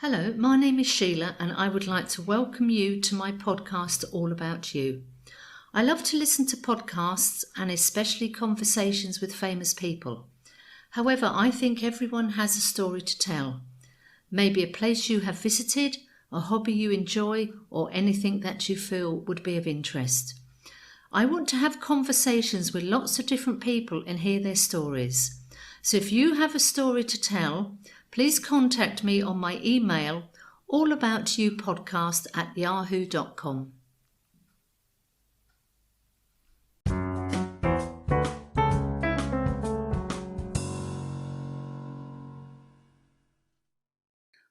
Hello, my name is Sheila and I would like to welcome you to my podcast All About You. I love to listen to podcasts and especially conversations with famous people. However, I think everyone has a story to tell. Maybe a place you have visited, a hobby you enjoy, or anything that you feel would be of interest. I want to have conversations with lots of different people and hear their stories. So if you have a story to tell, please contact me on my email allaboutyoupodcast@yahoo.com.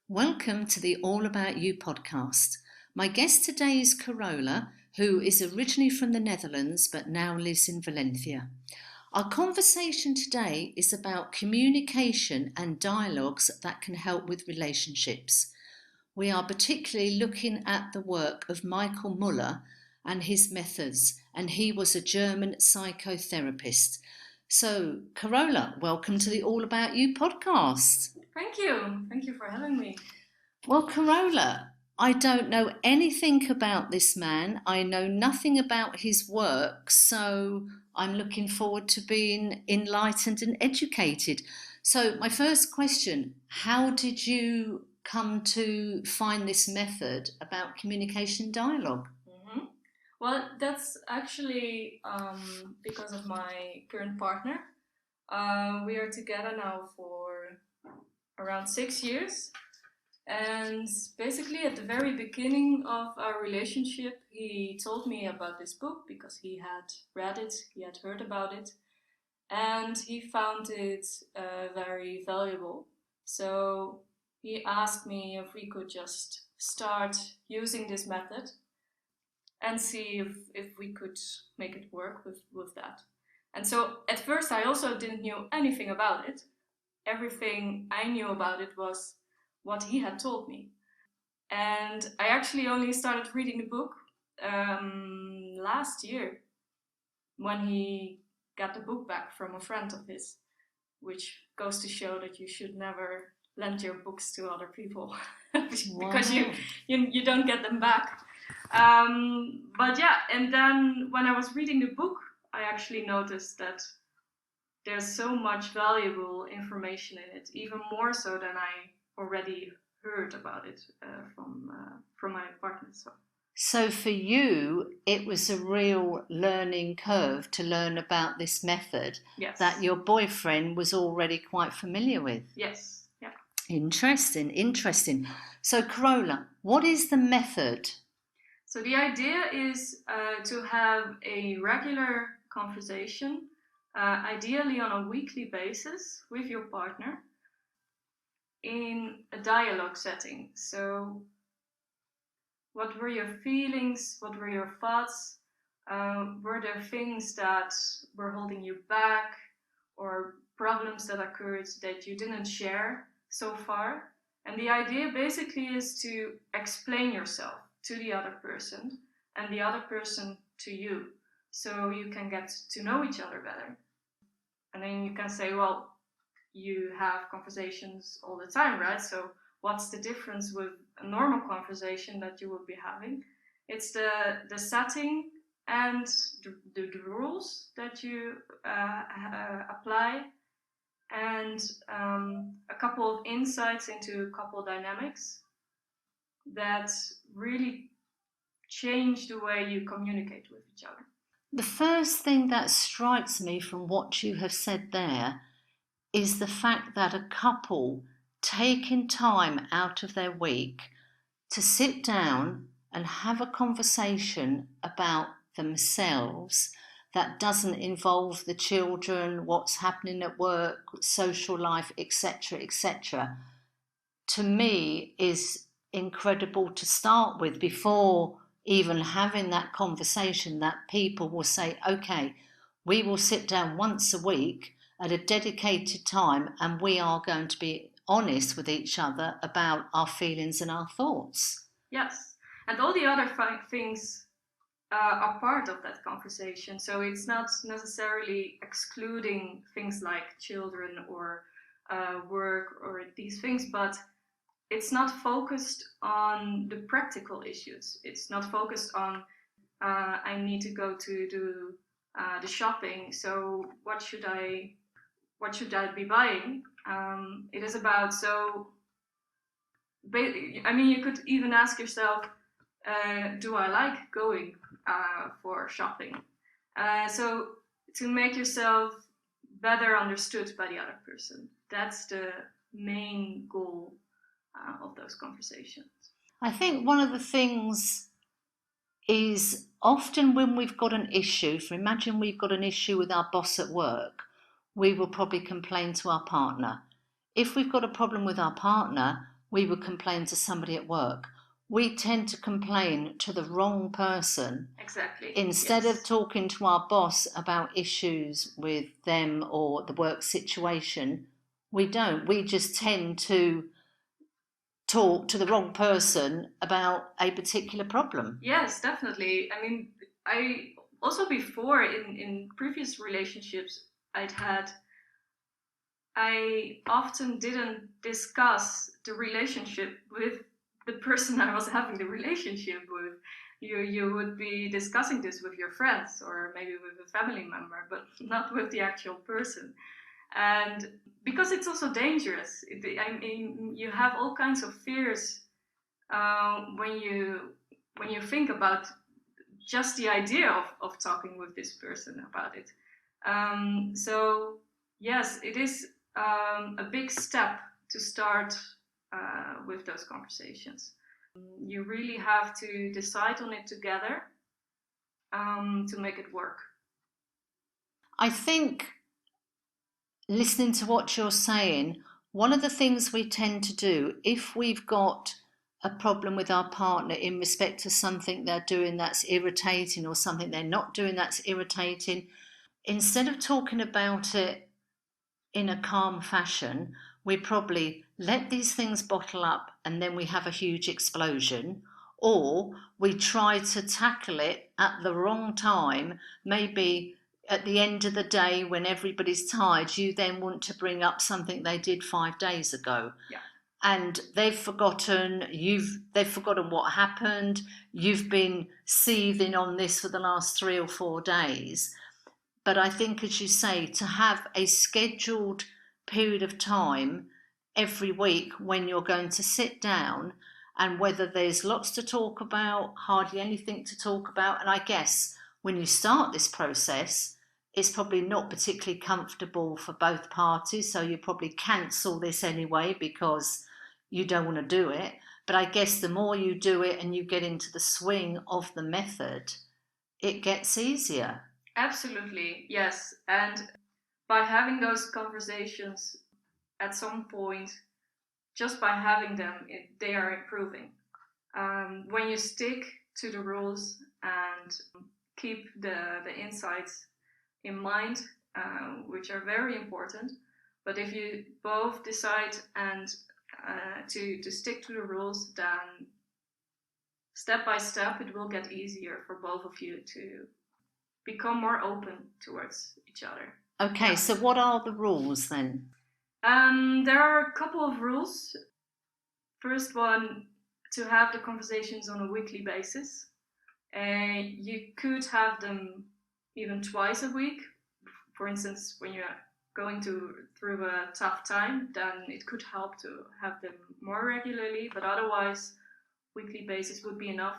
Welcome to the All About You podcast. My guest today is Carola, who is originally from the Netherlands but now lives in Valencia. Our conversation today is about communication and dialogues that can help with relationships. We are particularly looking at the work of Michaël Moeller and his methods, and he was a German psychotherapist. So, Carola, welcome to the All About You podcast. Thank you. Thank you for having me. Well, Carola, I don't know anything about this man. I know nothing about his work, so I'm looking forward to being enlightened and educated. So, my first question, how did you come to find this method about communication dialogue? Well, that's actually because of my current partner. We are together now for around 6 years. And basically, at the very beginning of our relationship, he told me about this book because he had read it, he had heard about it, and he found it very valuable. So he asked me if we could just start using this method and see if we could make it work with that. And so at first I also didn't know anything about it. Everything I knew about it was what he had told me. And I actually only started reading the book last year when he got the book back from a friend of his, which goes to show that you should never lend your books to other people because you don't get them back. But yeah, and then when I was reading the book, I actually noticed that there's so much valuable information in it, even more so than I already heard about it from my partner. So for you, it was a real learning curve to learn about this method that your boyfriend was already quite familiar with. Yes, yeah. Interesting. So Carola, what is the method? So the idea is to have a regular conversation, ideally on a weekly basis with your partner in a dialogue setting. So what were your feelings? What were your thoughts? Were there things that were holding you back or problems that occurred that you didn't share so far? And the idea basically is to explain yourself to the other person and the other person to you, so you can get to know each other better. And then you can say, well, you have conversations all the time, right? So what's the difference with a normal conversation that you would be having? It's the setting and the rules that you apply, and a couple of insights into couple dynamics that really change the way you communicate with each other. The first thing that strikes me from what you have said there is the fact that a couple taking time out of their week to sit down and have a conversation about themselves that doesn't involve the children, what's happening at work, social life, etc., to me is incredible to start with before even having that conversation, that people will say, okay, we will sit down once a week at a dedicated time and we are going to be honest with each other about our feelings and our thoughts. Yes, and all the other things are part of that conversation. So it's not necessarily excluding things like children or work or these things, but it's not focused on the practical issues. It's not focused on I need to go to do the shopping. So what should I be buying? It is about I mean, you could even ask yourself, do I like going for shopping? So to make yourself better understood by the other person. That's the main goal of those conversations. I think one of the things is often when we've got an issue, if imagine we've got an issue with our boss at work, we will probably complain to our partner. If we've got a problem with our partner, we will complain to somebody at work. We tend to complain to the wrong person. Exactly. Instead of talking to our boss about issues with them or the work situation, we don't. We just tend to talk to the wrong person about a particular problem. Yes, definitely. I mean, I also before in previous relationships I often didn't discuss the relationship with the person I was having the relationship with. You would be discussing this with your friends or maybe with a family member, but not with the actual person. And because it's also dangerous, I mean, you have all kinds of fears when you think about just the idea of talking with this person about it. So yes, it is a big step to start with those conversations. You really have to decide on it together to make it work. I think listening to what you're saying, one of the things we tend to do if we've got a problem with our partner in respect to something they're doing that's irritating or something they're not doing that's irritating, instead of talking about it in a calm fashion, we probably let these things bottle up and then we have a huge explosion, or we try to tackle it at the wrong time, maybe at the end of the day when everybody's tired, you then want to bring up something they did 5 days ago. Yeah. And they've forgotten what happened. You've been seething on this for the last 3 or 4 days. But I think, as you say, to have a scheduled period of time every week when you're going to sit down, and whether there's lots to talk about, hardly anything to talk about. And I guess when you start this process, it's probably not particularly comfortable for both parties. So you probably cancel this anyway because you don't want to do it. But I guess the more you do it and you get into the swing of the method, it gets easier. Absolutely, yes. And by having those conversations at some point, just by having them, they are improving. When you stick to the rules and keep the insights in mind, which are very important, but if you both decide and to stick to the rules, then step by step it will get easier for both of you to become more open towards each other. Okay, so what are the rules then? There are a couple of rules. First one, to have the conversations on a weekly basis. You could have them even twice a week. For instance, when you're going through a tough time, then it could help to have them more regularly, but otherwise, weekly basis would be enough.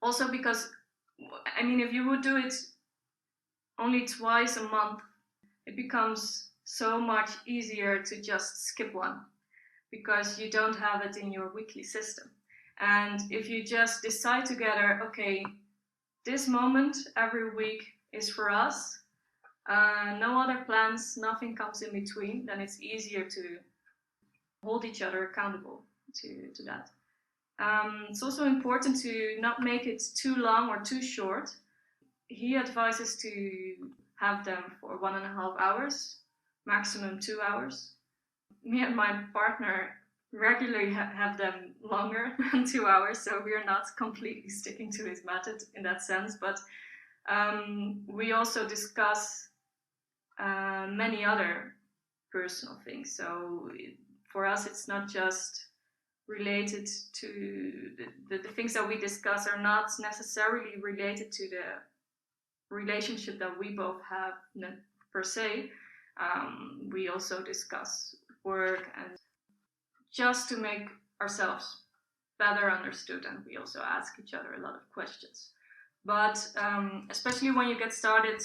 Also because, I mean, if you would do it only twice a month, it becomes so much easier to just skip one because you don't have it in your weekly system. And if you just decide together, okay, this moment every week is for us, no other plans, nothing comes in between, then it's easier to hold each other accountable to that. It's also important to not make it too long or too short. He advises to have them for 1.5 hours, maximum 2 hours. Me and my partner regularly have them longer than 2 hours, so we're not completely sticking to his method in that sense. But we also discuss many other personal things. So for us, it's not just related to the things that we discuss are not necessarily related to the relationship that we both have per se. We also discuss work, and just to make ourselves better understood, and we also ask each other a lot of questions. But especially when you get started,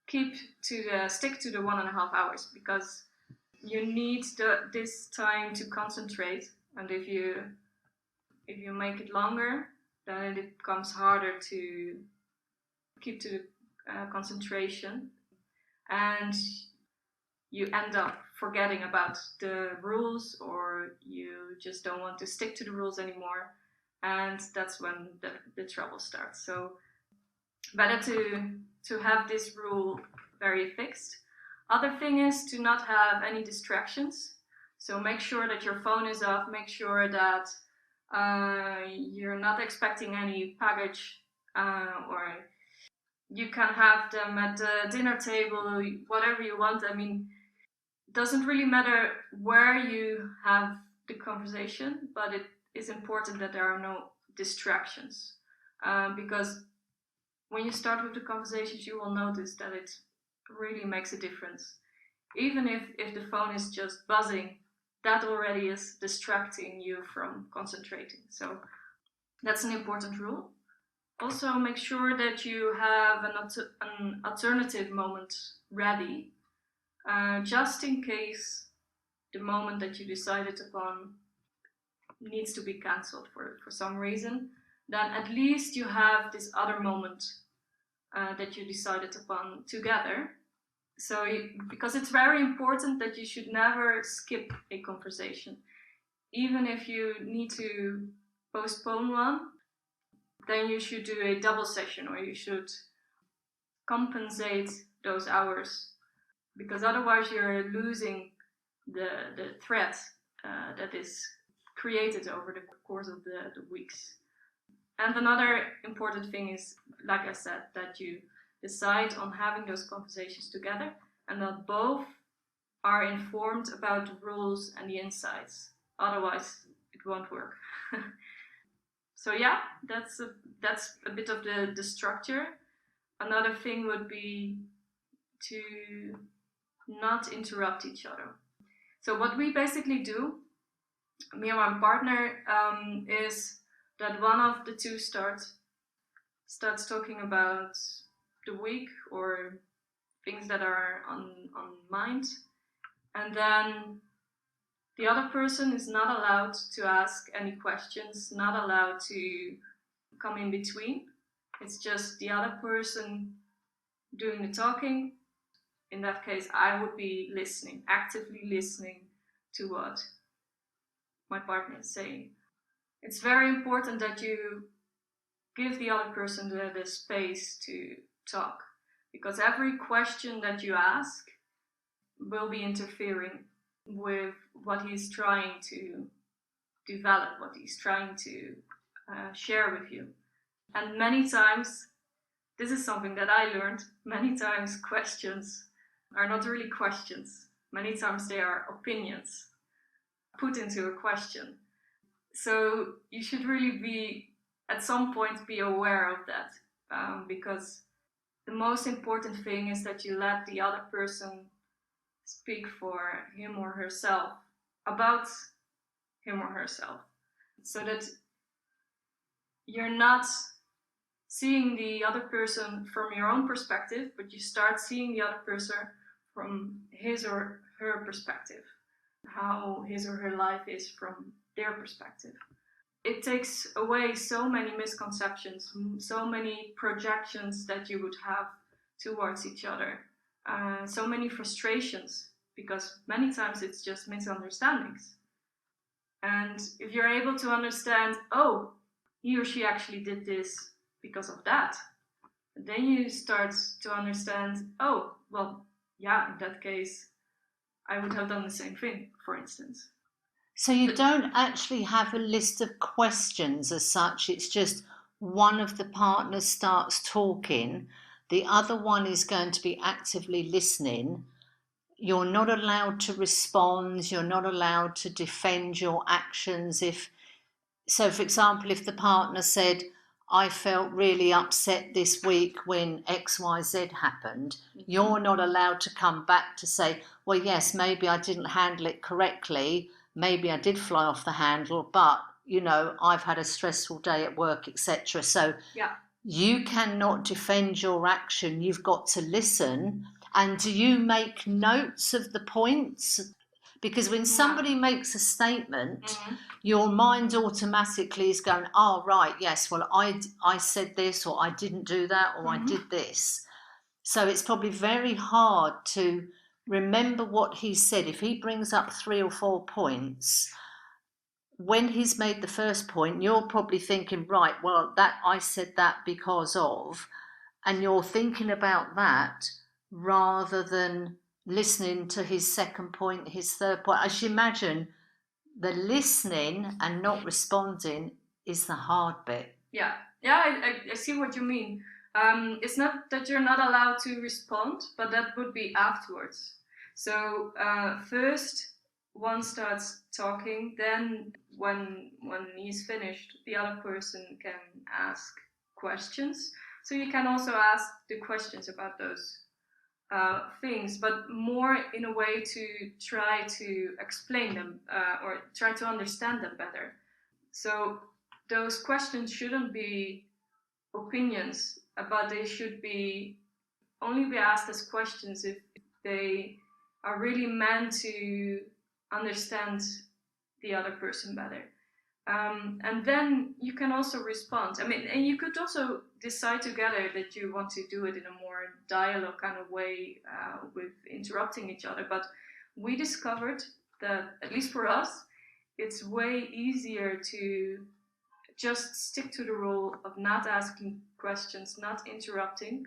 stick to the 1.5 hours, because you need this time to concentrate, and if you make it longer, then it becomes harder to keep to the concentration, and you end up forgetting about the rules, or you just don't want to stick to the rules anymore, and that's when the trouble starts. So better to have this rule very fixed. Other thing is to not have any distractions. So make sure that your phone is off, make sure that you're not expecting any package, or you can have them at the dinner table, whatever you want. I mean, it doesn't really matter where you have the conversation, but it is important that there are no distractions, because when you start with the conversations, you will notice that it really makes a difference. Even if the phone is just buzzing, that already is distracting you from concentrating. So that's an important rule. Also, make sure that you have an alternative moment ready, just in case the moment that you decided upon needs to be cancelled for some reason. Then at least you have this other moment that you decided upon together. So, because it's very important that you should never skip a conversation. Even if you need to postpone one, then you should do a double session, or you should compensate those hours, because otherwise you're losing the thread that is created over the course of the weeks. And another important thing is, like I said, that you decide on having those conversations together, and that both are informed about the rules and the insights. Otherwise, it won't work. So yeah, that's a bit of the structure. Another thing would be to not interrupt each other. So what we basically do, me and my partner, is that one of the two starts talking about the week or things that are on mind, and then the other person is not allowed to ask any questions, not allowed to come in between. It's just the other person doing the talking. In that case, I would be listening, actively listening to what my partner is saying. It's very important that you give the other person the space to talk, because every question that you ask will be interfering with what he's trying to develop, what he's trying to share with you. And many times, this is something that I learned, many times questions are not really questions. Many times they are opinions put into a question. So you should really at some point be aware of that, because the most important thing is that you let the other person speak for him or herself, about him or herself, so that you're not seeing the other person from your own perspective, but you start seeing the other person from his or her perspective, how his or her life is from their perspective. It takes away so many misconceptions, so many projections that you would have towards each other, so many frustrations, because many times it's just misunderstandings. And if you're able to understand, oh, he or she actually did this because of that, then you start to understand, oh, well, yeah, in that case, I would have done the same thing, for instance. So you don't actually have a list of questions as such, it's just one of the partners starts talking, the other one is going to be actively listening, you're not allowed to respond, you're not allowed to defend your actions. So, for example, if the partner said, I felt really upset this week when XYZ happened, you're not allowed to come back to say, well, yes, maybe I didn't handle it correctly, maybe I did fly off the handle, but, I've had a stressful day at work, etc. So Yeah. you cannot defend your action, you've got to listen. And do you make notes of the points? Because when somebody makes a statement, your mind automatically is going, oh, right, yes, well, I said this, or I didn't do that, or I did this. So it's probably very hard to remember what he said. If he brings up 3 or 4 points, when he's made the first point, you're probably thinking, right, well, that I said that because of, and you're thinking about that rather than listening to his second point, his third point. I should imagine the listening and not responding is the hard bit. Yeah, I see what you mean. It's not that you're not allowed to respond, but that would be afterwards. So first one starts talking, then when he's finished, the other person can ask questions. So you can also ask the questions about those things, but more in a way to try to explain them or try to understand them better. So those questions shouldn't be opinions, but they should only be asked as questions if they are really meant to understand the other person better. And then you can also respond. And you could also decide together that you want to do it in a more dialogue kind of way with interrupting each other. But we discovered that, at least for us, it's way easier to just stick to the rule of not asking questions, not interrupting,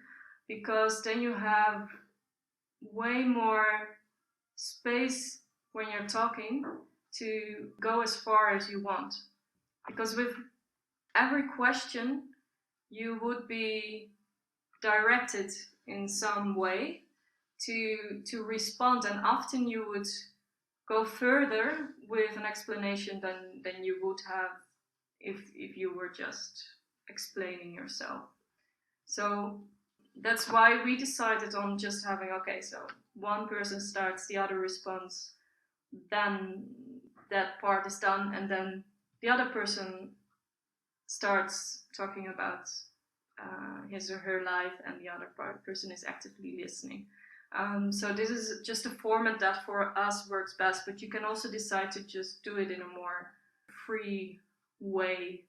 because then you have way more space when you're talking to go as far as you want. Because with every question, you would be directed in some way to respond, and often you would go further with an explanation than you would have if you were just explaining yourself. So that's why we decided on just having, okay, so one person starts, the other responds, then that part is done, and then the other person starts talking about his or her life, and the other person is actively listening. So this is just a format that for us works best, but you can also decide to just do it in a more free way,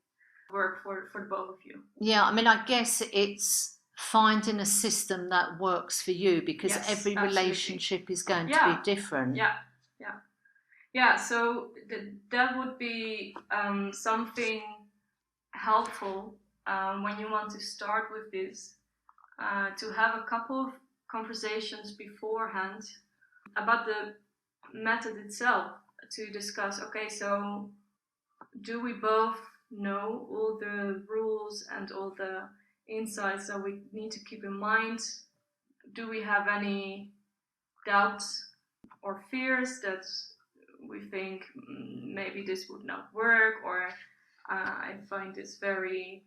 work for both of you. Yeah, I guess it's finding a system that works for you, because Yes, every absolutely. Relationship is going to be different. Yeah, so that would be something helpful when you want to start with this, to have a couple of conversations beforehand about the method itself, to discuss, okay, so do we both know all the rules and all the insights that we need to keep in mind? Do we have any doubts or fears that we think maybe this would not work, or I find this very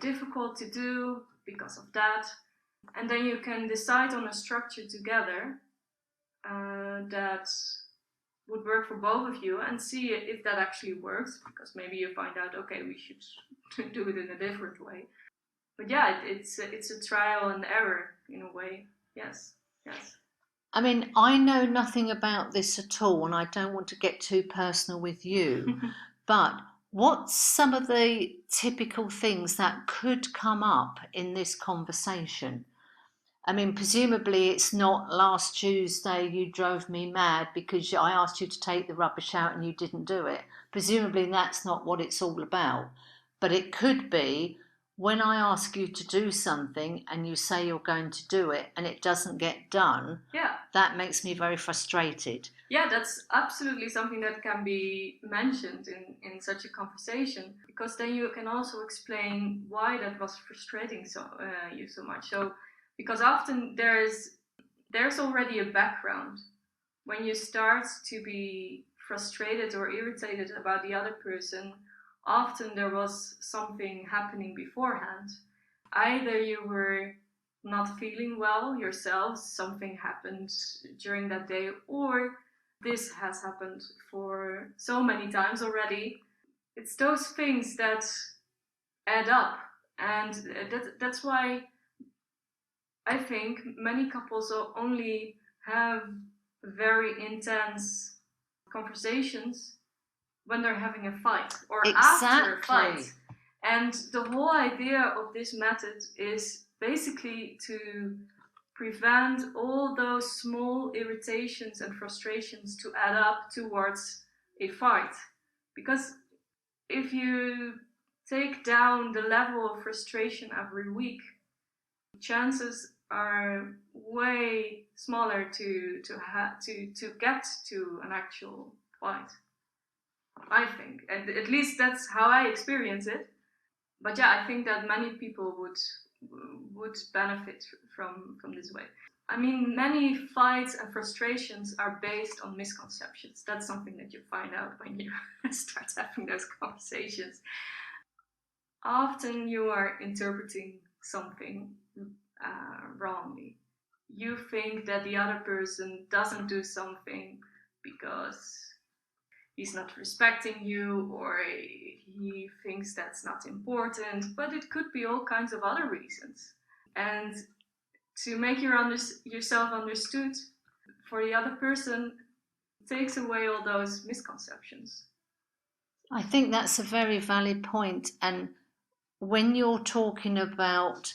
difficult to do because of that? And then you can decide on a structure together that would work for both of you, and see if that actually works, because maybe you find out, okay, we should do it in a different way. But yeah, it's a trial and error in a way. Yes. I know nothing about this at all, and I don't want to get too personal with you, but what's some of the typical things that could come up in this conversation? Presumably it's not, last Tuesday you drove me mad because I asked you to take the rubbish out and you didn't do it. Presumably that's not what it's all about. But it could be, when I ask you to do something and you say you're going to do it and it doesn't get done, that makes me very frustrated. Yeah, that's absolutely something that can be mentioned in such a conversation, because then you can also explain why that was frustrating you so much. So, because often there is there's already a background. When you start to be frustrated or irritated about the other person, often there was something happening beforehand. Either you were not feeling well yourself, something happened during that day, or this has happened for so many times already. It's those things that add up, and that's why I think many couples only have very intense conversations when they're having a fight or after a fight. And the whole idea of this method is basically to prevent all those small irritations and frustrations to add up towards a fight. Because if you take down the level of frustration every week, chances are way smaller to get to an actual fight. I think, and at least that's how I experience it. But yeah, I think that many people would benefit from this way. I mean, many fights and frustrations are based on misconceptions. That's something that you find out when you start having those conversations. Often you are interpreting something wrongly. You think that the other person doesn't do something because he's not respecting you, or he thinks that's not important, but it could be all kinds of other reasons. And to make yourself understood for the other person takes away all those misconceptions. I think that's a very valid point. And when you're talking about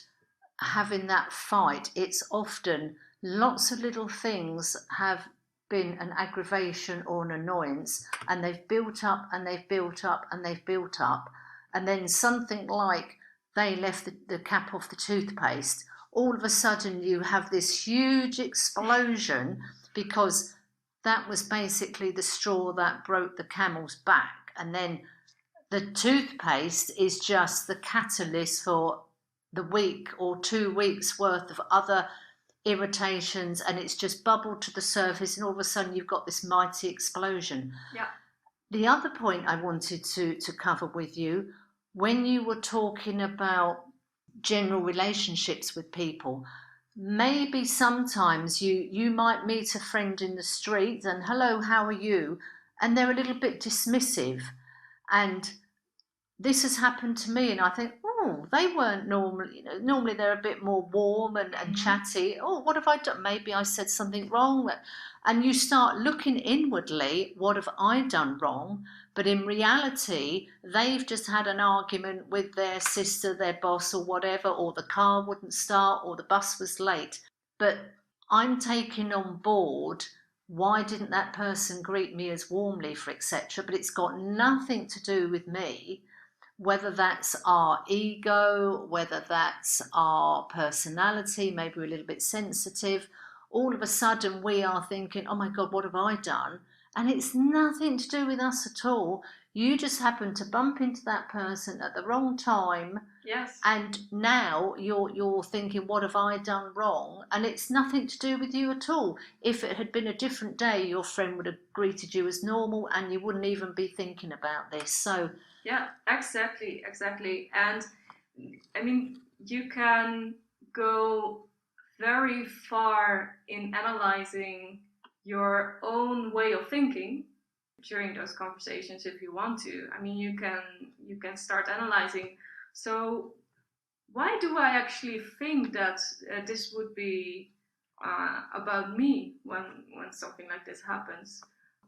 having that fight, it's often lots of little things have been an aggravation or an annoyance, and they've built up and they've built up and they've built up, and then something like they left the cap off the toothpaste, all of a sudden you have this huge explosion because that was basically the straw that broke the camel's back. And then the toothpaste is just the catalyst for the week or 2 weeks worth of other irritations, and it's just bubbled to the surface, and all of a sudden you've got this mighty explosion. Yeah. The other point I wanted to cover with you, when you were talking about general relationships with people, maybe sometimes you might meet a friend in the street and hello, how are you, and they're a little bit dismissive. And this has happened to me, and I think, oh, they weren't normally, normally they're a bit more warm and chatty. Oh, what have I done? Maybe I said something wrong. And you start looking inwardly, what have I done wrong? But in reality, they've just had an argument with their sister, their boss, or whatever, or the car wouldn't start, or the bus was late. But I'm taking on board, why didn't that person greet me as warmly, for etc. But it's got nothing to do with me. Whether that's our ego, whether that's our personality, maybe we're a little bit sensitive, all of a sudden we are thinking, oh my God, what have I done? And it's nothing to do with us at all. You just happen to bump into that person at the wrong time. Yes. And now you're thinking, what have I done wrong? And it's nothing to do with you at all. If it had been a different day, your friend would have greeted you as normal and you wouldn't even be thinking about this. So yeah, exactly. And I mean, you can go very far in analyzing your own way of thinking during those conversations if you want to. I mean, you can start analyzing, so why do I actually think that this would be about me when something like this happens?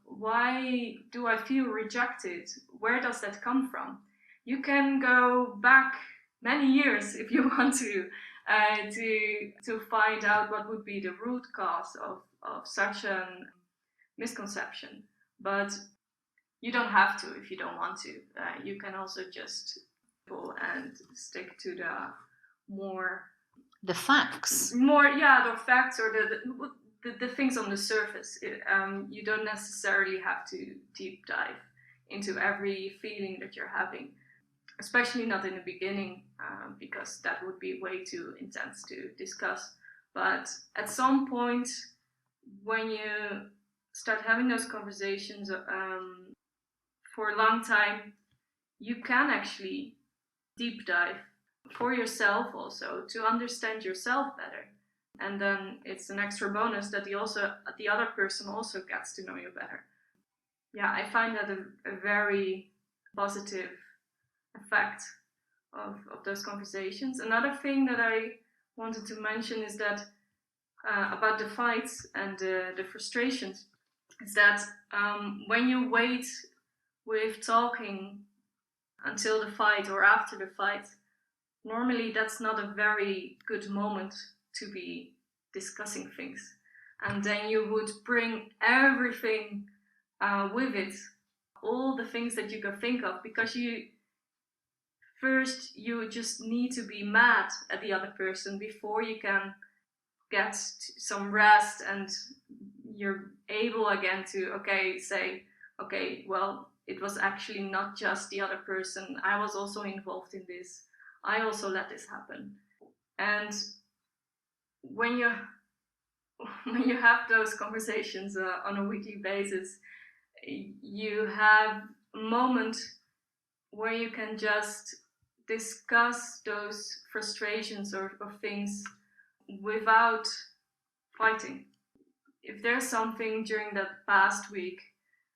Why do I feel rejected? Where does that come from? You can go back many years if you want to find out what would be the root cause of such a misconception. But you don't have to if you don't want to. You can also just go and stick to the facts. The facts, or the things on the surface. You don't necessarily have to deep dive into every feeling that you're having, especially not in the beginning, because that would be way too intense to discuss. But at some point, when you start having those conversations for a long time, you can actually deep dive for yourself also to understand yourself better. And then it's an extra bonus that the other person also gets to know you better. Yeah, I find that a very positive effect of those conversations. Another thing that I wanted to mention is that about the fights and the frustrations is that when you wait with talking until the fight or after the fight, normally that's not a very good moment to be discussing things. And then you would bring everything with it, all the things that you can think of, because you just need to be mad at the other person before you can get some rest and you're able again to say, okay, well, it was actually not just the other person, I was also involved in this, I also let this happen. And when you when you have those conversations on a weekly basis, you have a moment where you can just discuss those frustrations or things without fighting. If there's something during that past week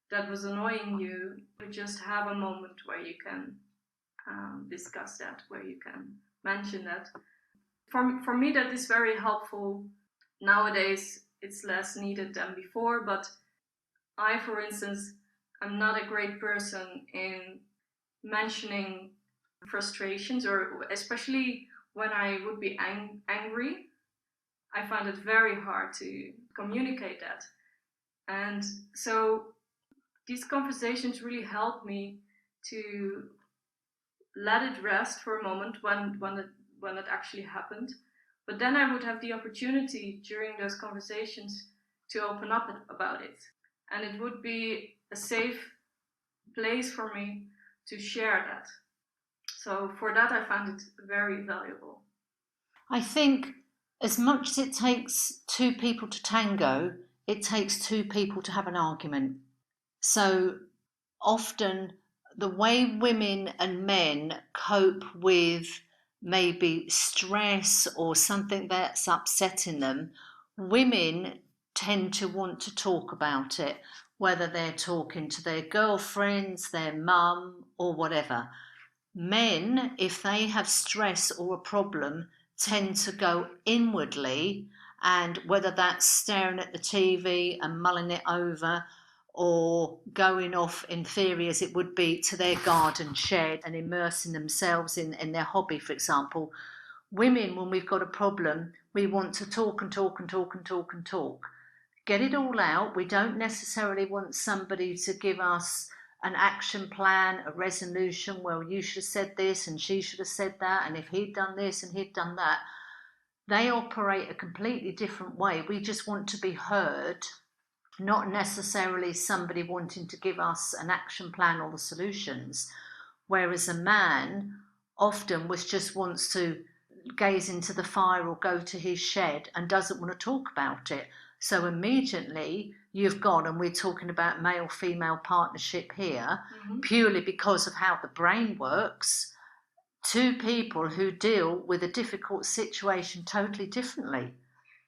that was annoying you, you just have a moment where you can discuss that, where you can mention that. For me, that is very helpful. Nowadays, it's less needed than before, but I, for instance, am not a great person in mentioning frustrations, or especially when I would be angry. I find it very hard to communicate that. And so these conversations really help me to let it rest for a moment when it actually happened. But then I would have the opportunity during those conversations to open up about it. And it would be a safe place for me to share that. So for that, I found it very valuable. I think as much as it takes two people to tango, it takes two people to have an argument. So often the way women and men cope with maybe stress or something that's upsetting them, women tend to want to talk about it, whether they're talking to their girlfriends, their mum, or whatever. Men, if they have stress or a problem, tend to go inwardly, and whether that's staring at the TV and mulling it over, or going off in theory as it would be to their garden shed and immersing themselves in their hobby, for example. Women, when we've got a problem, we want to talk and talk and talk and talk and talk. Get it all out. We don't necessarily want somebody to give us an action plan, a resolution, well, you should have said this and she should have said that, and if he'd done this and he'd done that. They operate a completely different way. We just want to be heard, not necessarily somebody wanting to give us an action plan or the solutions. Whereas a man often just wants to gaze into the fire or go to his shed and doesn't want to talk about it. So immediately you've gone, and we're talking about male-female partnership here, purely because of how the brain works, two people who deal with a difficult situation totally differently.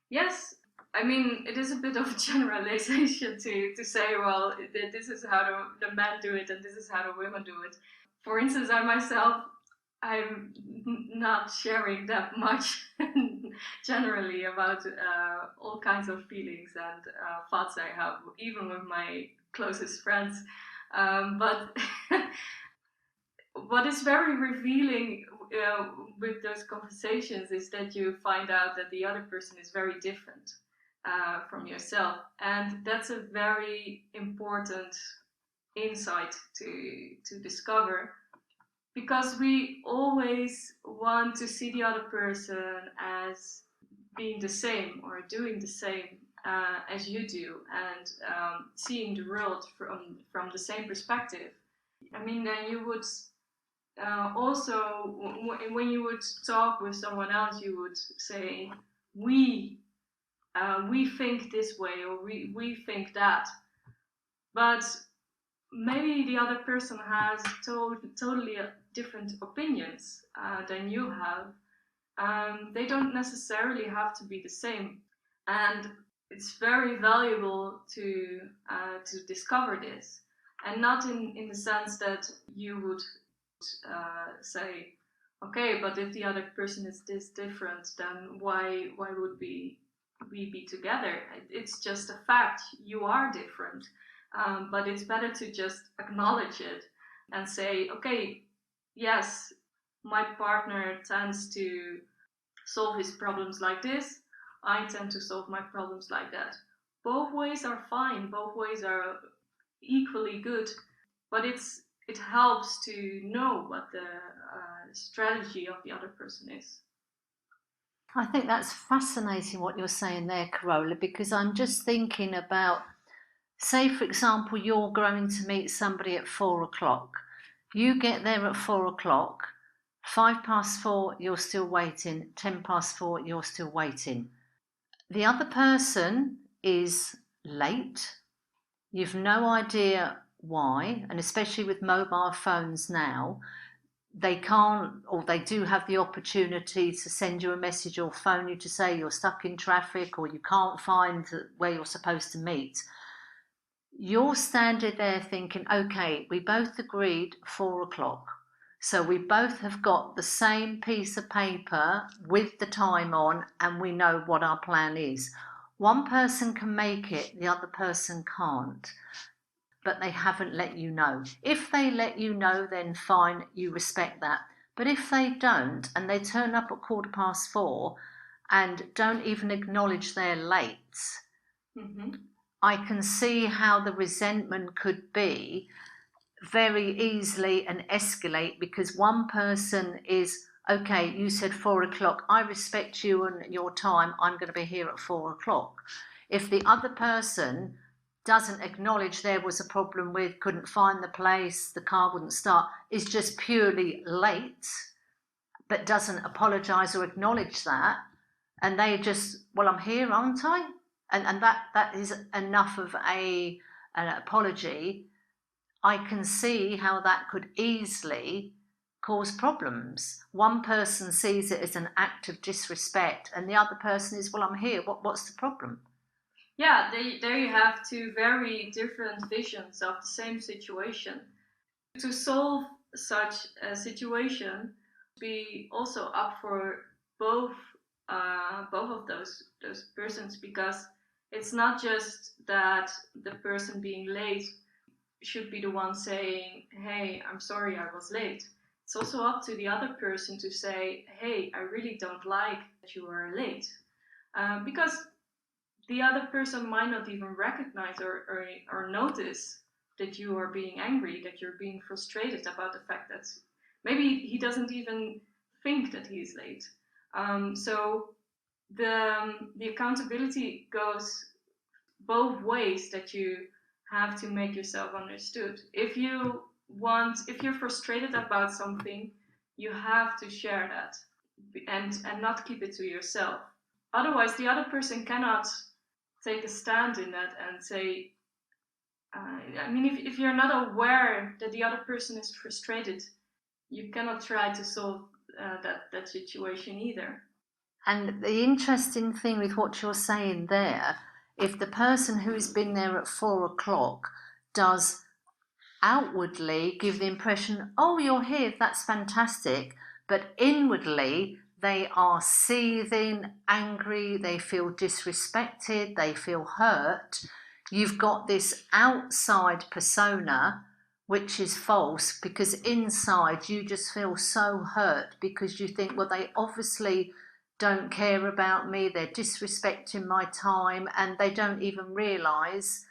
Yes, I mean, it is a bit of a generalization to say, well, this is how the men do it and this is how the women do it. For instance, I myself, I'm not sharing that much generally about all kinds of feelings and thoughts I have, even with my closest friends. But what is very revealing with those conversations is that you find out that the other person is very different from yourself. And that's a very important insight to discover, because we always want to see the other person as being the same or doing the same as you do, and seeing the world from the same perspective. I mean, then you would also, when you would talk with someone else, you would say, we think this way, or we think that, but maybe the other person has totally different opinions than you have. They don't necessarily have to be the same, and it's very valuable to discover this, and not in the sense that you would say, okay, but if the other person is this different, then why would we be together? It's just a fact. You are different, but it's better to just acknowledge it and say, okay, yes, my partner tends to solve his problems like this. I tend to solve my problems like that. Both ways are fine. Both ways are equally good, but it helps to know what the strategy of the other person is. I think that's fascinating what you're saying there, Carola, because I'm just thinking about, say, for example, you're going to meet somebody at 4 o'clock. You get there at 4 o'clock, 4:05, you're still waiting, 4:10, you're still waiting. The other person is late. You've no idea why, and especially with mobile phones now, they can't, or they do have the opportunity to send you a message or phone you to say you're stuck in traffic or you can't find where you're supposed to meet. You're standing there thinking, okay, we both agreed 4 o'clock. So we both have got the same piece of paper with the time on and we know what our plan is. One person can make it, the other person can't, but they haven't let you know. If they let you know, then fine, you respect that. But if they don't and they turn up at 4:15 and don't even acknowledge they're late, Mm-hmm. I can see how the resentment could be very easily and escalate, because one person is, okay, you said 4 o'clock, I respect you and your time, I'm going to be here at 4 o'clock. If the other person doesn't acknowledge there was a problem with, couldn't find the place, the car wouldn't start, is just purely late, but doesn't apologise or acknowledge that, and they just, well, I'm here, aren't I? And that is enough of an apology. I can see how that could easily cause problems. One person sees it as an act of disrespect, and the other person is, well, I'm here. What's the problem? Yeah, there you have two very different visions of the same situation. To solve such a situation, be also up for both both of those persons, because it's not just that the person being late should be the one saying, hey, I'm sorry I was late. It's also up to the other person to say, hey, I really don't like that you are late. Because the other person might not even recognize or notice that you are being angry, that you're being frustrated about the fact that maybe he doesn't even think that he's late. So the accountability goes both ways, that you have to make yourself understood. If you're frustrated about something, you have to share that, and not keep it to yourself. Otherwise, the other person cannot take a stand in that and say, I mean, if you're not aware that the other person is frustrated, you cannot try to solve that situation either. And the interesting thing with what you're saying there, if the person who's been there at 4 o'clock does outwardly give the impression, oh, you're here, that's fantastic, but inwardly they are seething, angry, they feel disrespected, they feel hurt, you've got this outside persona which is false, because inside you just feel so hurt because you think, well, they obviously don't care about me, they're disrespecting my time, and they don't even realise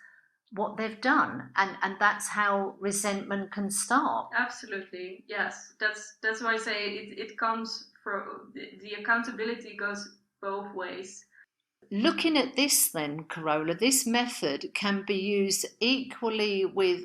what they've done, and that's how resentment can start. Absolutely, yes. That's why I say it comes from the accountability goes both ways. Looking at this then, Carola, this method can be used equally with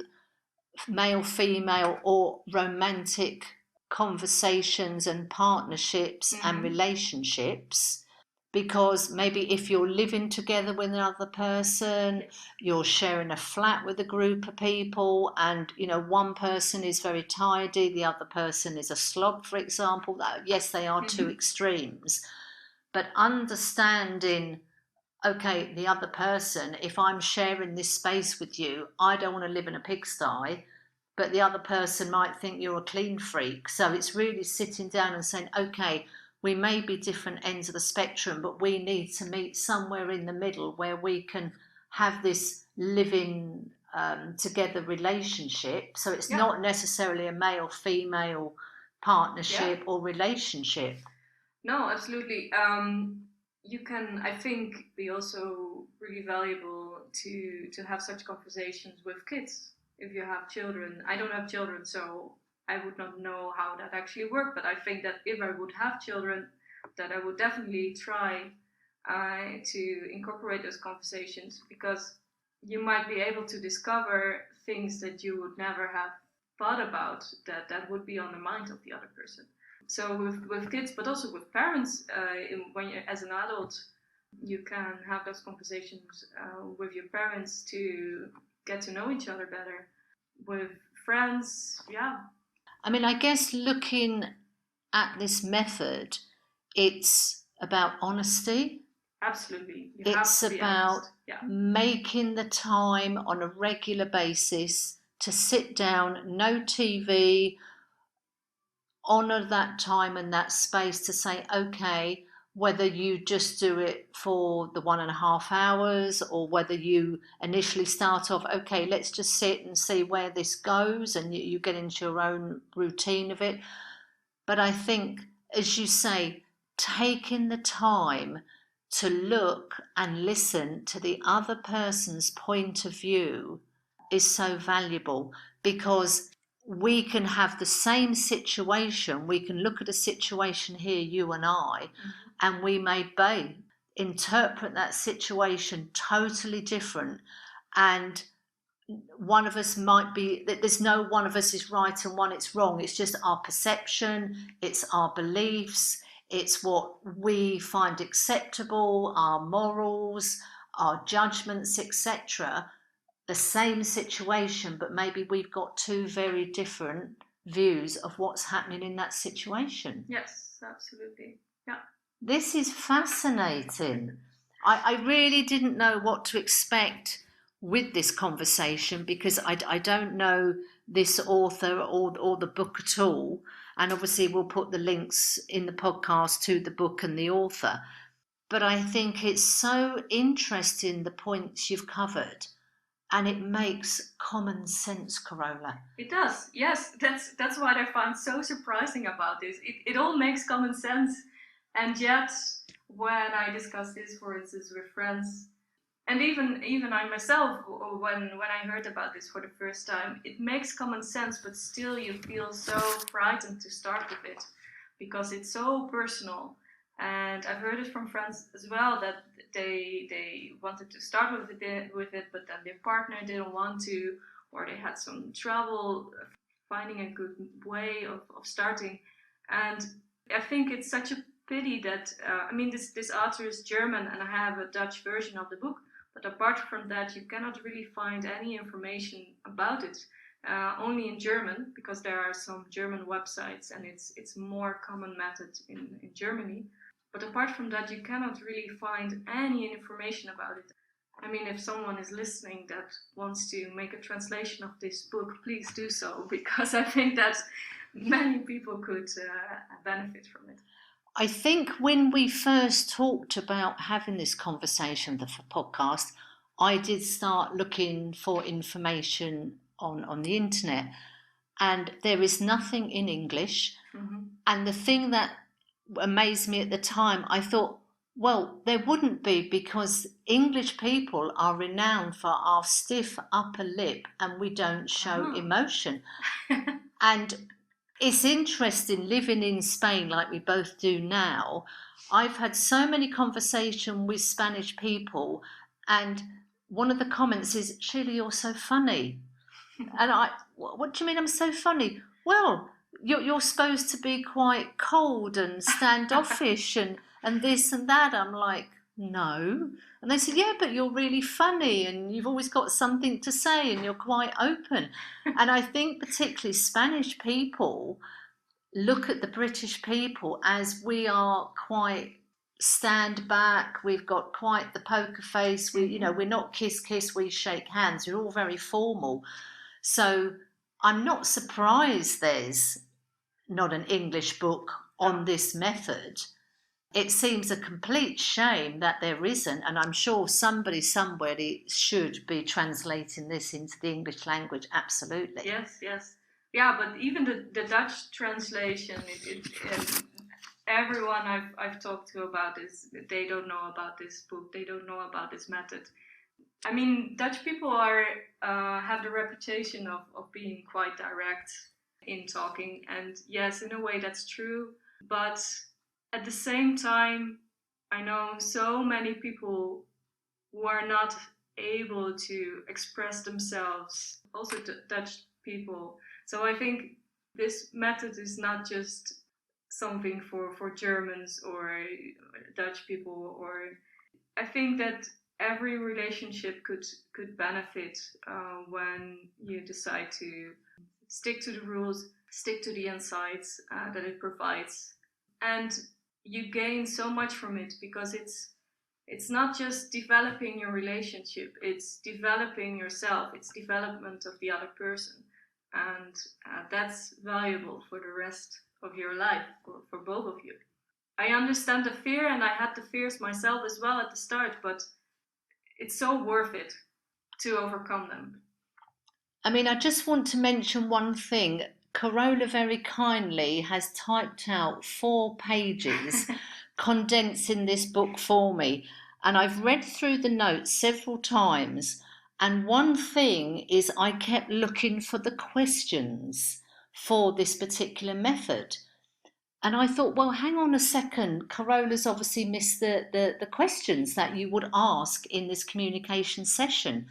male female or romantic conversations and partnerships and Mm-hmm. relationships. because maybe if you're living together with another person, you're sharing a flat with a group of people, and one person is very tidy, the other person is a slob, for example. Yes, they are two extremes, but understanding, okay, the other person, if I'm sharing this space with you, I don't want to live in a pigsty, but the other person might think you're a clean freak. So it's really sitting down and saying, okay, we may be different ends of the spectrum, but we need to meet somewhere in the middle where we can have this living together relationship. So it's not necessarily a male-female partnership or relationship. No, absolutely. You can, I think, be also really valuable to have such conversations with kids. If you have children, I don't have children, so I would not know how that actually worked. But I think that if I would have children, that I would definitely try to incorporate those conversations, because you might be able to discover things that you would never have thought about, that would be on the mind of the other person. So with kids, but also with parents, when you, as an adult, you can have those conversations with your parents to get to know each other better. With friends, I mean, I guess looking at this method, it's about honesty. Absolutely. It's about making the time on a regular basis to sit down, no TV, honour that time and that space to say, okay, whether you just do it for the 1.5 hours, or whether you initially start off, okay, let's just sit and see where this goes, and you get into your own routine of it. But I think, as you say, taking the time to look and listen to the other person's point of view is so valuable, because we can have the same situation. We can look at a situation here, you and I, and we may interpret that situation totally different. And one of us might be, there's no one of us is right and one is wrong. It's just our perception, it's our beliefs, it's what we find acceptable, our morals, our judgments, etc. The same situation, but maybe we've got two very different views of what's happening in that situation. Yes, absolutely. Yeah. This is fascinating. I really didn't know what to expect with this conversation, because I don't know this author or the book at all. And obviously we'll put the links in the podcast to the book and the author. But I think it's so interesting, the points you've covered. And it makes common sense, Carola. It does, yes. That's what I find so surprising about this. It all makes common sense, and yet when I discuss this, for instance, with friends, and even I myself, when I heard about this for the first time, it makes common sense, but still you feel so frightened to start with it, because it's so personal. And I've heard it from friends as well, that they wanted to start with it, but then their partner didn't want to, or they had some trouble finding a good way of starting. And I think it's such a pity that this author is German, and I have a Dutch version of the book. But apart from that, you cannot really find any information about it. Only in German, because there are some German websites, and it's more common method in Germany. But apart from that, you cannot really find any information about it. I mean, if someone is listening that wants to make a translation of this book, please do so, because I think that many people could benefit from it. I think when we first talked about having this conversation, the podcast, I did start looking for information on the internet, and there is nothing in English. Mm-hmm. And the thing that amazed me at the time, I thought, well, there wouldn't be, because English people are renowned for our stiff upper lip, and we don't show emotion. And it's interesting, living in Spain like we both do now. I've had so many conversations with Spanish people, and one of the comments is, Sheila, you're so funny. And what do you mean I'm so funny? Well, you're supposed to be quite cold and standoffish, and and this and that. I'm like, no. And they said, yeah, but you're really funny and you've always got something to say and you're quite open. And I think particularly Spanish people look at the British people as we are quite stand back, we've got quite the poker face, we're not kiss kiss, we shake hands, we're all very formal. So I'm not surprised there's not an English book on this method. It seems a complete shame that there isn't, and I'm sure somebody should be translating this into the English language. Absolutely. Yes. Yeah, but even the Dutch translation, everyone I've talked to about this, they don't know about this book. They don't know about this method. I mean, Dutch people have the reputation of being quite direct in talking, and yes, in a way that's true. But at the same time, I know so many people who are not able to express themselves, also Dutch people. So I think this method is not just something for Germans or Dutch people, or I think that every relationship could benefit when you decide to stick to the rules, stick to the insights that it provides, and you gain so much from it because it's not just developing your relationship, it's developing yourself, it's development of the other person, and that's valuable for the rest of your life, for both of you. I understand the fear, and I had the fears myself as well at the start, but it's so worth it to overcome them. I mean, I just want to mention one thing. Carola very kindly has typed out 4 pages condensing this book for me. And I've read through the notes several times. And one thing is, I kept looking for the questions for this particular method. And I thought, well, hang on a second. Carola's obviously missed the questions that you would ask in this communication session.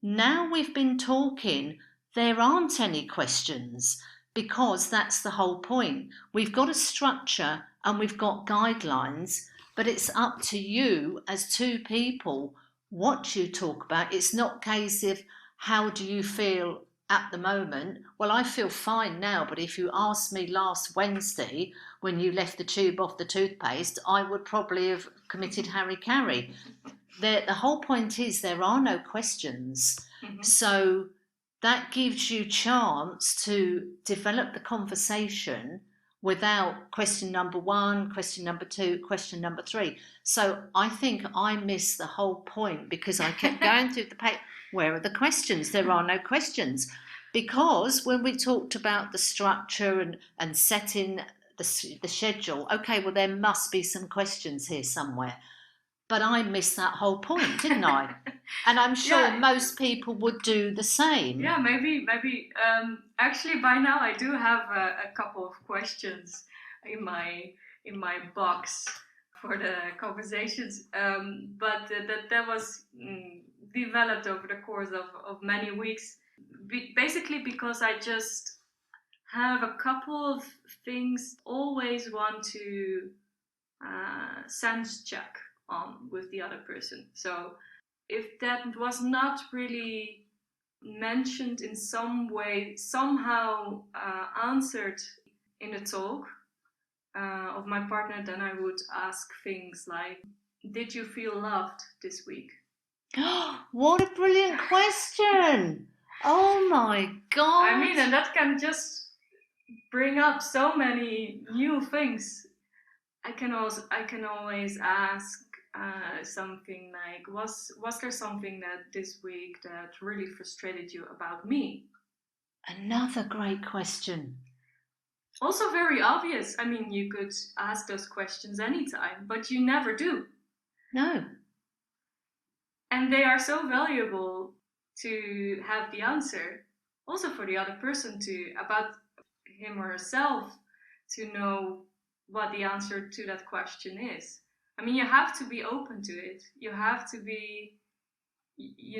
Now we've been talking, there aren't any questions because that's the whole point. We've got a structure and we've got guidelines, but it's up to you as two people what you talk about. It's not a case of how do you feel at the moment. Well, I feel fine now, but if you asked me last Wednesday when you left the tube off the toothpaste, I would probably have committed Harry-Carry. The whole point is there are no questions. Mm-hmm. So that gives you chance to develop the conversation without question number 1, question number 2, question number 3. So I think I missed the whole point because I kept going through the page. Where are the questions? There are no questions. Because when we talked about the structure and setting the schedule, okay, well, there must be some questions here somewhere. But I missed that whole point, didn't I? And I'm sure most people would do the same. Yeah, maybe. Actually, by now I do have a couple of questions in my box for the conversations. But that was developed over the course of many weeks. Basically, because I just have a couple of things always want to sense check on with the other person. So if that was not really mentioned in some way, somehow answered in the talk of my partner, then I would ask things like, did you feel loved this week? What a brilliant question! Oh my God! I mean, and that can just bring up so many new things. I can always ask something like, was there something that this week that really frustrated you about me? Another great question. Also very obvious. I mean, you could ask those questions anytime, but you never do. No. And they are so valuable to have the answer. Also for the other person about him or herself, to know what the answer to that question is. I mean, you have to be open to it. You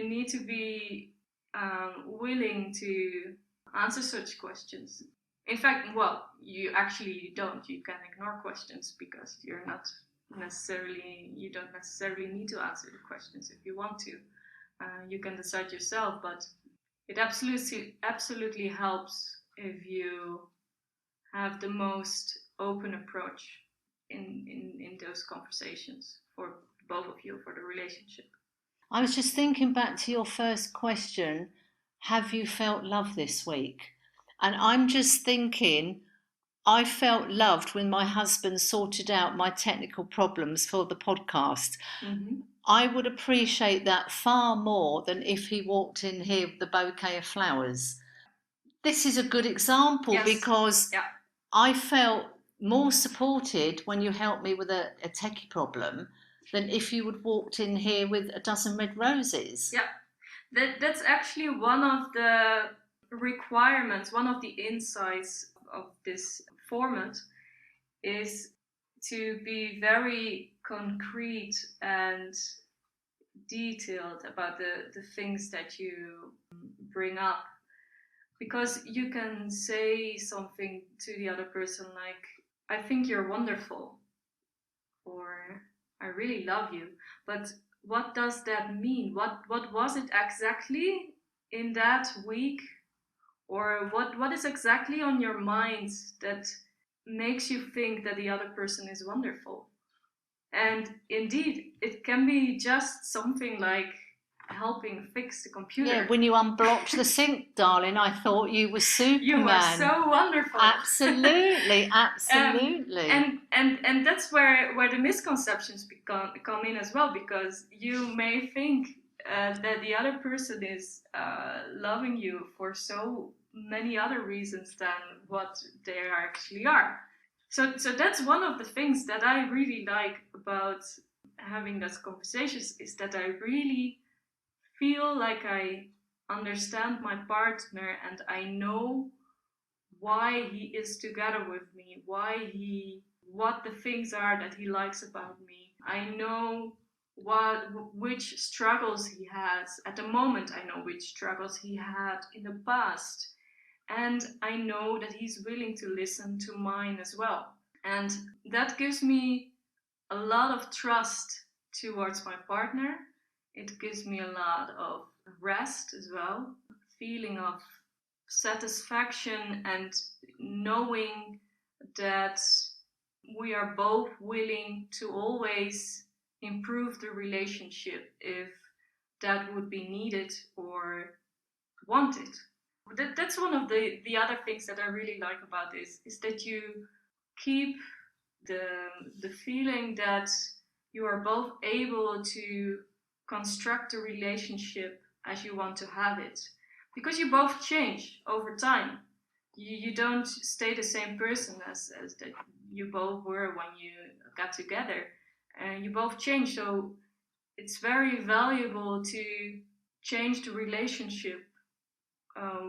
need to be willing to answer such questions. In fact, well, you actually don't. You can ignore questions because you're not you don't necessarily need to answer the questions if you want to. You can decide yourself, but it absolutely helps if you have the most open approach in those conversations for both of you, for the relationship. I was just thinking back to your first question, have you felt love this week? And I'm just thinking, I felt loved when my husband sorted out my technical problems for the podcast. Mm-hmm. I would appreciate that far more than if he walked in here with a bouquet of flowers. This is a good example because I felt more supported when you helped me with a techie problem than if you would walked in here with a dozen red roses. Yeah, that's actually one of the requirements, one of the insights of this format is to be very concrete and detailed about the things that you bring up, because you can say something to the other person like, I think you're wonderful, or I really love you, but what does that mean? What was it exactly in that week, or what is exactly on your mind that makes you think that the other person is wonderful? And indeed, it can be just something like helping fix the computer. Yeah, when you unblocked the sink, darling, I thought you were Superman. You were so wonderful. Absolutely, absolutely. And that's where the misconceptions come in as well, because you may think that the other person is loving you for so many other reasons than what they actually are. So that's one of the things that I really like about having those conversations, is that I really feel like I understand my partner and I know why he is together with me, what the things are that he likes about me. I know which struggles he has at the moment. I know which struggles he had in the past. And I know that he's willing to listen to mine as well. And that gives me a lot of trust towards my partner. It gives me a lot of rest as well, feeling of satisfaction and knowing that we are both willing to always improve the relationship if that would be needed or wanted. That's one of the other things that I really like about this, is that you keep the feeling that you are both able to construct a relationship as you want to have it, because you both change over time. You don't stay the same person as that you both were when you got together, and you both change. So it's very valuable to change the relationship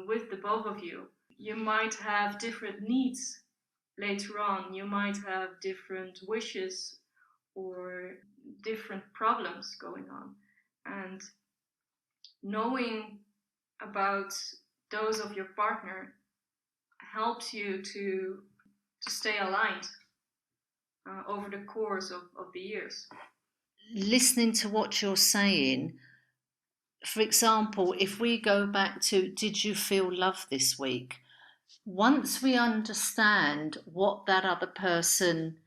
with the both of you. You might have different needs later on, you might have different wishes or different problems going on, and knowing about those of your partner helps you to stay aligned over the course of the years. Listening to what you're saying, for example, if we go back to, did you feel love this week? Once we understand what that other person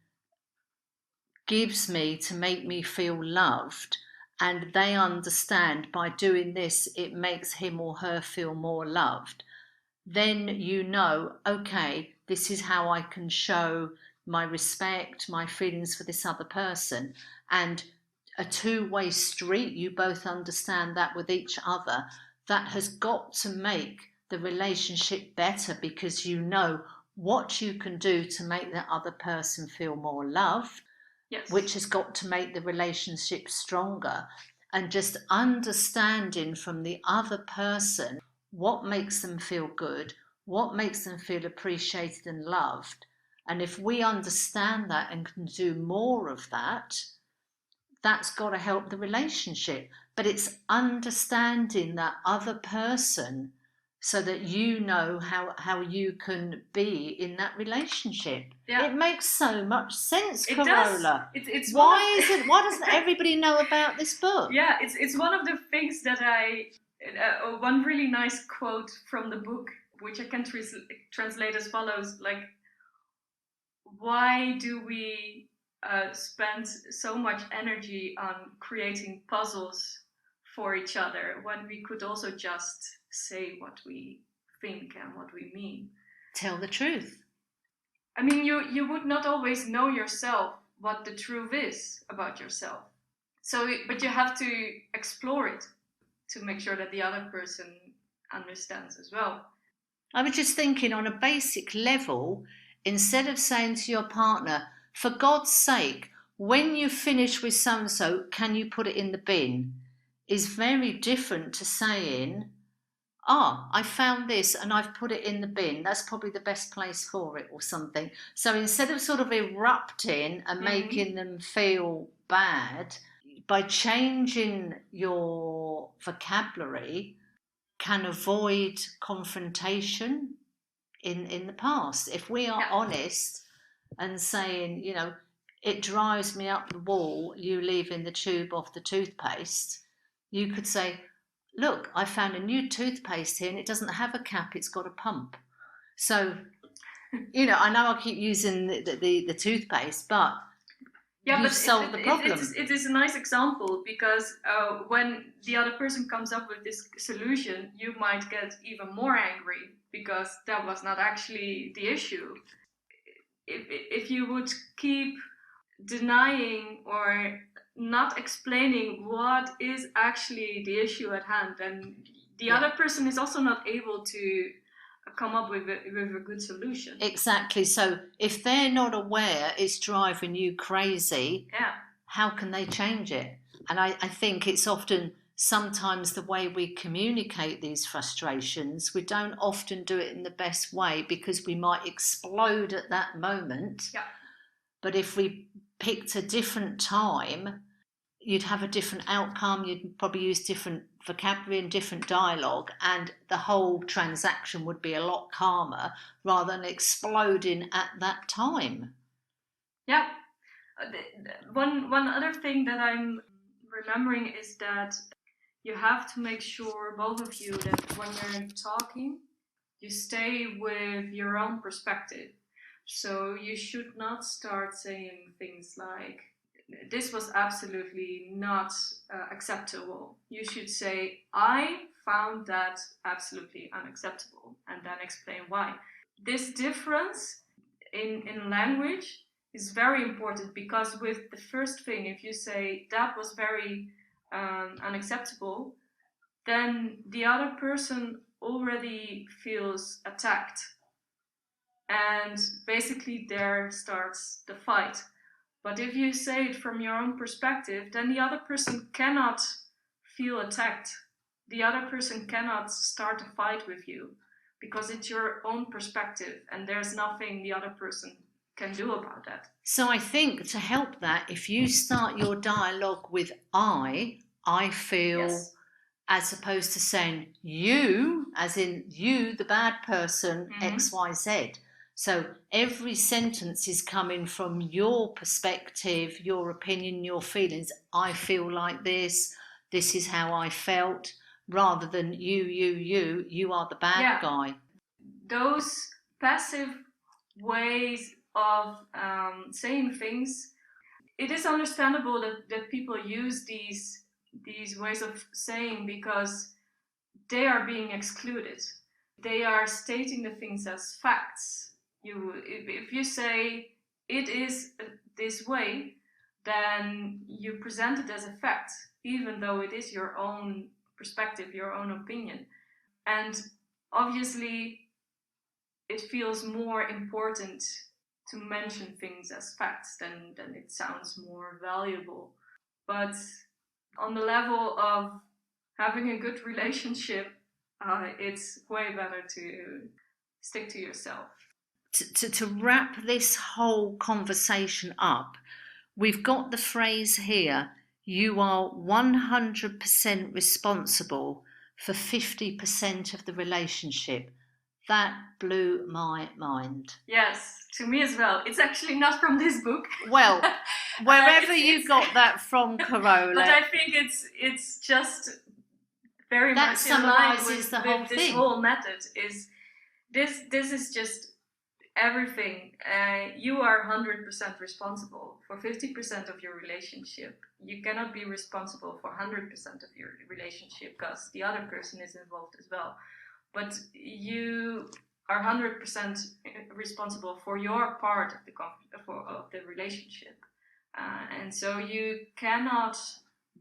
gives me to make me feel loved, and they understand by doing this it makes him or her feel more loved, then you know, okay, this is how I can show my respect, my feelings for this other person. And a two-way street, you both understand that with each other, that has got to make the relationship better, because you know what you can do to make the other person feel more loved. Yes. Which has got to make the relationship stronger. And just understanding from the other person what makes them feel good, what makes them feel appreciated and loved. And if we understand that and can do more of that, that's got to help the relationship. But it's understanding that other person so that you know how you can be in that relationship. Yeah. It makes so much sense, It Carola. does. It's Why doesn't everybody know about this book? Yeah, it's one of the things that one really nice quote from the book, which I can translate as follows: like, why do we spend so much energy on creating puzzles for each other when we could also just say what we think and what we mean? Tell the truth. I mean, you would not always know yourself what the truth is about yourself. But you have to explore it to make sure that the other person understands as well. I was just thinking on a basic level, instead of saying to your partner, for God's sake, when you finish with so and so, can you put it in the bin? Is very different to saying, I found this and I've put it in the bin. That's probably the best place for it, or something. So instead of sort of erupting and making them feel bad, by changing your vocabulary, can avoid confrontation in the past. If we are honest and saying, it drives me up the wall, you leaving the tube off the toothpaste, you could say, look, I found a new toothpaste here and it doesn't have a cap, it's got a pump. So, I know I keep using the toothpaste, but you've solved the problem. It is a nice example because when the other person comes up with this solution, you might get even more angry because that was not actually the issue. If you would keep denying or not explaining what is actually the issue at hand, then the other person is also not able to come up with a good solution. Exactly. So if they're not aware it's driving you crazy, how can they change it? And I think it's often sometimes the way we communicate these frustrations, we don't often do it in the best way because we might explode at that moment. Yeah. But if we picked a different time, you'd have a different outcome. You'd probably use different vocabulary and different dialogue, and the whole transaction would be a lot calmer rather than exploding at that time. Yeah. One other thing that I'm remembering is that you have to make sure, both of you, that when you're talking, you stay with your own perspective. So you should not start saying things like, this was absolutely not acceptable. You should say, I found that absolutely unacceptable, and then explain why. This difference in language is very important, because with the first thing, if you say that was very unacceptable, then the other person already feels attacked, and basically there starts the fight. But if you say it from your own perspective, then the other person cannot feel attacked. The other person cannot start a fight with you because it's your own perspective and there's nothing the other person can do about that. So I think to help that, if you start your dialogue with I feel, as opposed to saying you, as in you, the bad person, XYZ. So every sentence is coming from your perspective, your opinion, your feelings. I feel like this is how I felt, rather than you are the bad guy. Those passive ways of saying things, it is understandable that people use these ways of saying because they are being excluded. They are stating the things as facts. If you say it is this way, then you present it as a fact, even though it is your own perspective, your own opinion. And obviously, it feels more important to mention things as facts than it sounds more valuable. But on the level of having a good relationship, it's way better to stick to yourself. To wrap this whole conversation up, we've got the phrase here, you are 100% responsible for 50% of the relationship. That blew my mind. Yes, to me as well. It's actually not from this book. Well, wherever you got that from, Carola. But I think it's just very that much in line summarises with, the whole with this thing. whole method. Is this is just everything. You are 100% responsible for 50% of your relationship. You cannot be responsible for 100% of your relationship because the other person is involved as well. But you are 100% responsible for your part of the relationship. And so you cannot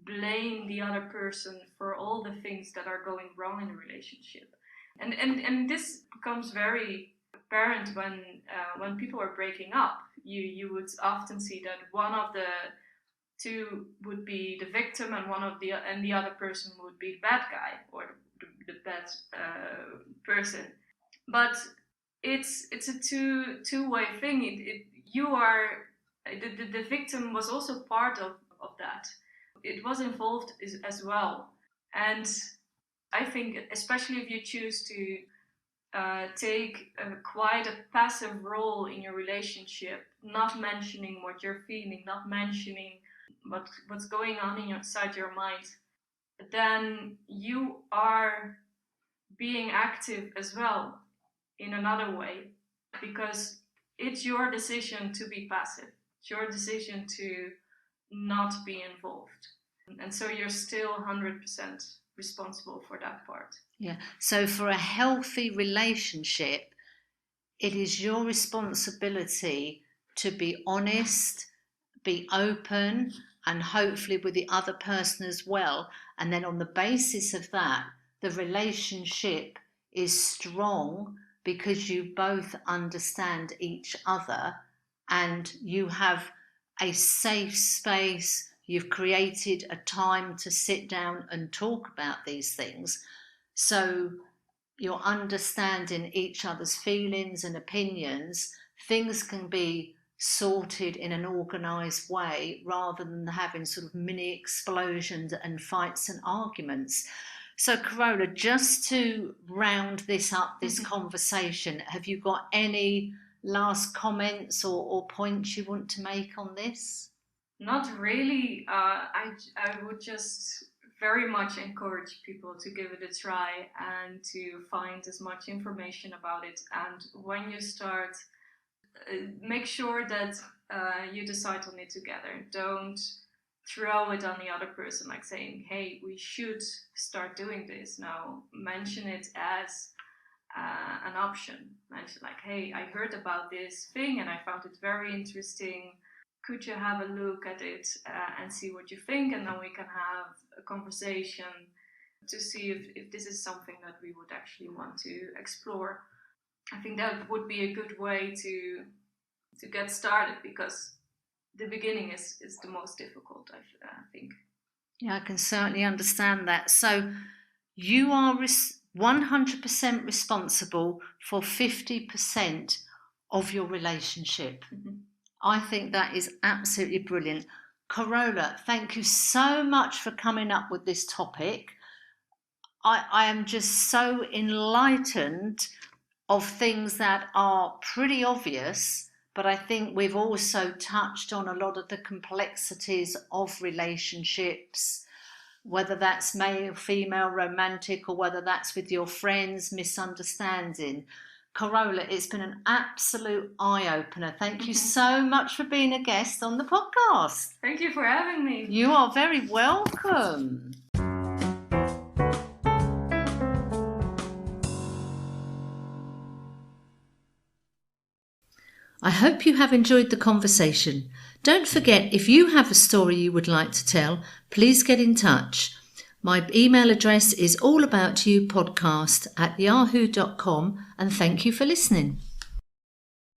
blame the other person for all the things that are going wrong in the relationship. And this becomes very apparent when people are breaking up. You would often see that one of the two would be the victim and the other person would be the bad guy or the bad person. But it's a two-way thing. The victim was also part of that. It was involved as well. And I think, especially if you choose to take quite a passive role in your relationship, not mentioning what you're feeling, not mentioning what's going on inside your mind, then you are being active as well in another way, because it's your decision to be passive. It's your decision to not be involved. And so you're still 100% responsible for that part. Yeah. So for a healthy relationship, it is your responsibility to be honest, be open, and hopefully with the other person as well. And then on the basis of that, the relationship is strong because you both understand each other and you have a safe space. You've created a time to sit down and talk about these things. So you're understanding each other's feelings and opinions. Things can be sorted in an organised way rather than having sort of mini explosions and fights and arguments. So Carola, just to round this up, this conversation, have you got any last comments or points you want to make on this? Not really. I would just very much encourage people to give it a try and to find as much information about it. And when you start, make sure that you decide on it together. Don't throw it on the other person, like saying, hey, we should start doing this. No, mention it as an option. Mention like, hey, I heard about this thing and I found it very interesting. Could you have a look at it and see what you think? And then we can have a conversation to see if this is something that we would actually want to explore. I think that would be a good way to get started, because the beginning is the most difficult, I think. Yeah, I can certainly understand that. So you are 100% responsible for 50% of your relationship. Mm-hmm. I think that is absolutely brilliant. Carola, thank you so much for coming up with this topic. I am just so enlightened of things that are pretty obvious, but I think we've also touched on a lot of the complexities of relationships, whether that's male, female, romantic, or whether that's with your friends, misunderstanding. Carola, it's been an absolute eye-opener. Thank you so much for being a guest on the podcast. Thank you for having me. You are very welcome. I hope you have enjoyed the conversation. Don't forget, if you have a story you would like to tell, please get in touch. My email address is allaboutyoupodcast@yahoo.com, and thank you for listening.